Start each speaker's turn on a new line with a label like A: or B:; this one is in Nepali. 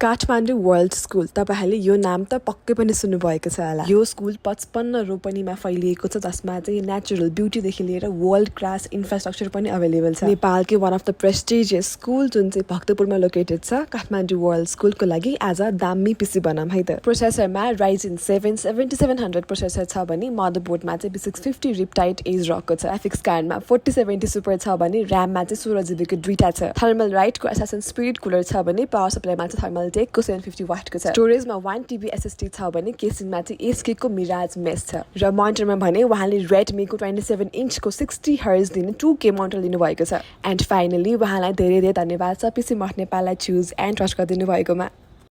A: काठमाडौँ वर्ल्ड स्कुल तपाईहरुले यो नाम त पक्कै पनि सुन्नुभएको छ होला। यो स्कुल 55 रोपनीमा फैलिएको छ जसमा चाहिँ नेचुरल ब्युटी देखि लिएर वर्ल्ड क्लास इन्फ्रास्ट्रक्चर पनि अवेलेबल छ। नेपालकै one of the prestigious school जुन चाहिँ भक्तपुरमा लोकेटेड छ काठमाडौँ वर्ल्ड स्कुलको लागि आज दामी पिसी बनाम है त। प्रोसेसरमा Ryzen 7 7700 प्रोसेसर छ भने मदरबोर्डमा चाहिँ B650 रिपटाइट एज रकको छ। ग्राफिक्स कार्डमा 4070 सुपर छ भने र्याममा चाहिँ 16GB को दुईटा छ। थर्मल राइटको एसेसन स्पिड कुलर छ भने पावर सप्लाईमा चाहिँ थर्मल टेकको 750 वाटको छ। स्टोरेजमा 1TB SSD छ भने केसिङमा चाहिँ HK को मिराज मेस छ। र मोनिटरमा भने उहाँले रेडमीको 27 इन्चको 60 हर्ज दिने 2K मोनिटर लिनु भएको छ। एन्ड फाइनली उहाँलाई धेरै धेरै धन्यवाद छ पिसी मठ नेपाललाई चुज एन्ड ट्रस्ट गरिदिनु भएकोमा।